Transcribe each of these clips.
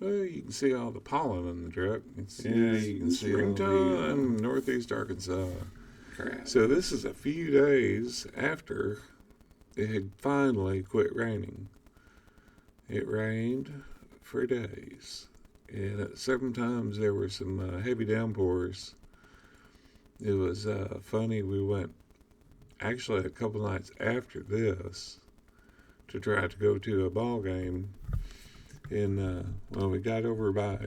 Well, you can see all the pollen in the truck. Yeah, you can see all Springtime, the northeast Arkansas. crap. So this is a few days after it had finally quit raining. It rained for days, and at certain times there were some heavy downpours. It was funny. We went actually a couple nights after this to try to go to a ball game, and well, we got over by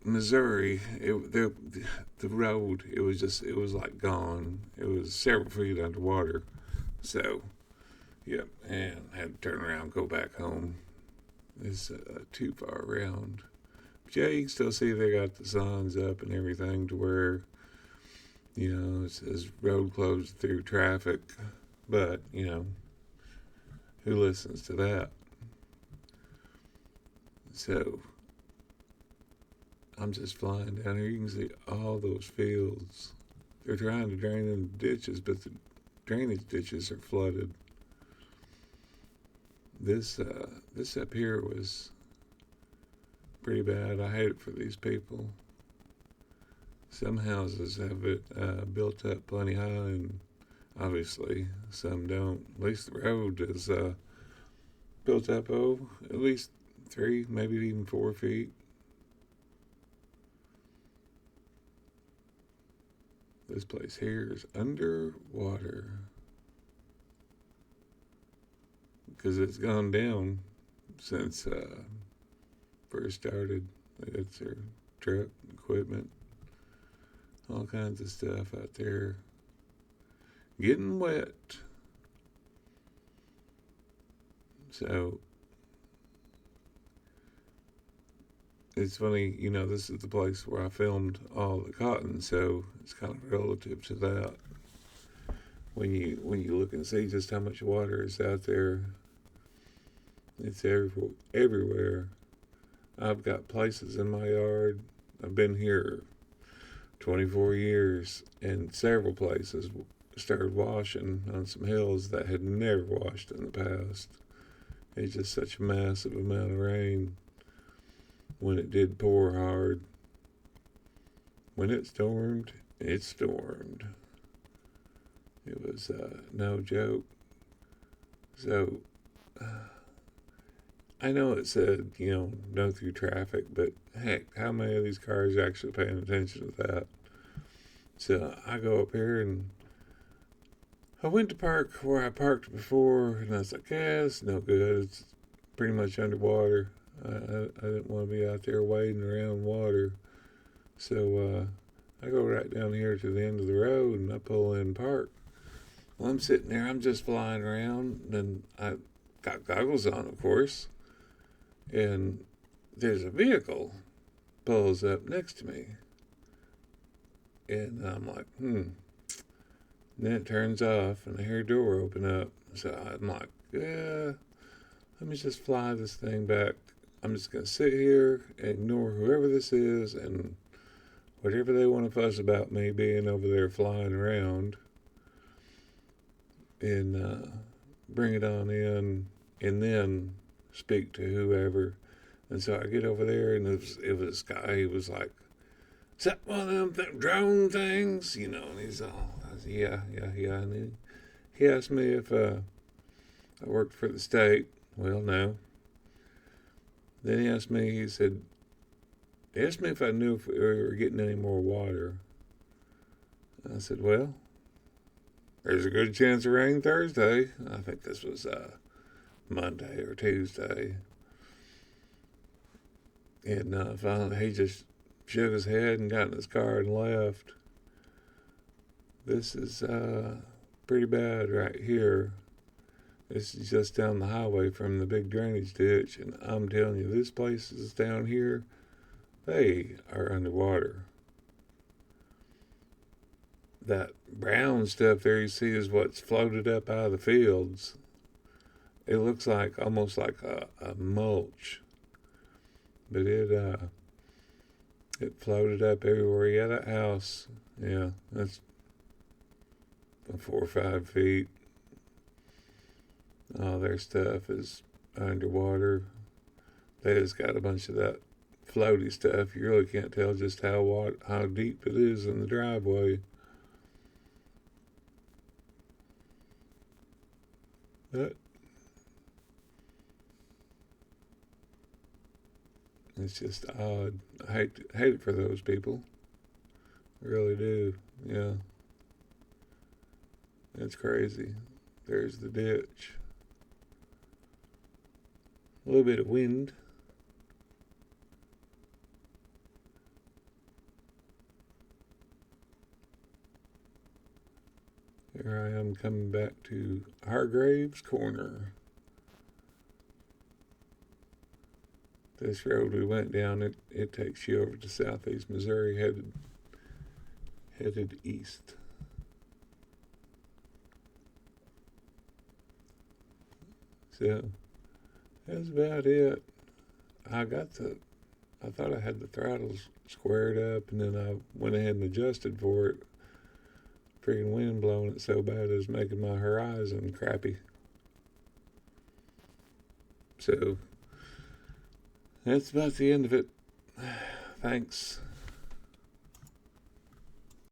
Missouri. The road, it was like gone. It was several feet underwater. So yep, and had to turn around, go back home. It's too far around. But yeah, you can still see they got the signs up and everything to where, it says road closed through traffic. But, who listens to that? So I'm just flying down here. You can see all those fields. They're trying to drain in the ditches, but the drainage ditches are flooded. This up here was pretty bad. I hate it for these people. Some houses have it built up plenty high, and obviously some don't. At least the road is built up at least 3, maybe even 4 feet. This place here is underwater because it's gone down since first started. It's their truck equipment, all kinds of stuff out there getting wet. So it's funny, this is the place where I filmed all the cotton, so it's kind of relative to that. When you look and see just how much water is out there, it's everywhere. I've got places in my yard. I've been here 24 years, and several places started washing on some hills that had never washed in the past. It's just such a massive amount of rain. When it did pour hard, when it stormed, it stormed. It was no joke. So, I know it said, no through traffic, but heck, how many of these cars are actually paying attention to that? So I go up here and I went to park where I parked before, and I was like, yeah, it's no good. It's pretty much underwater. I didn't want to be out there wading around water. So I go right down here to the end of the road and I pull in and park. Well, I'm sitting there, I'm just flying around, and I got goggles on, of course. And there's a vehicle pulls up next to me. And I'm like, And then it turns off, and I hear a door open up. So I'm like, yeah, let me just fly this thing back. I'm just going to sit here, ignore whoever this is, and whatever they want to fuss about me being over there flying around, and bring it on in, and then speak to whoever. And so I get over there, and it was this guy. He was like, "Is that one of them drone things?" And he's all, yeah. And he asked me if I worked for the state. Well, no. Then he asked me, he asked me if I knew if we were getting any more water. I said, well, there's a good chance of rain Thursday. I think this was Monday or Tuesday. And finally, he just shook his head and got in his car and left. This is pretty bad right here. This is just down the highway from the big drainage ditch, and I'm telling you, this place is down here, they are underwater. That brown stuff there you see is what's floated up out of the fields. It looks like almost like a mulch, but it floated up everywhere. Yeah, that house, yeah, that's 4 or 5 feet. All their stuff is underwater. They just got a bunch of that floaty stuff. You really can't tell just how deep it is in the driveway. But it's just odd. I hate it for those people. I really do. Yeah. It's crazy. There's the ditch. A little bit of wind. Here I am coming back to Hargraves Corner. This road we went down, it takes you over to southeast Missouri, headed east. So that's about it. I thought I had the throttles squared up, and then I went ahead and adjusted for it. Freaking wind blowing it so bad it was making my horizon crappy. So that's about the end of it. Thanks.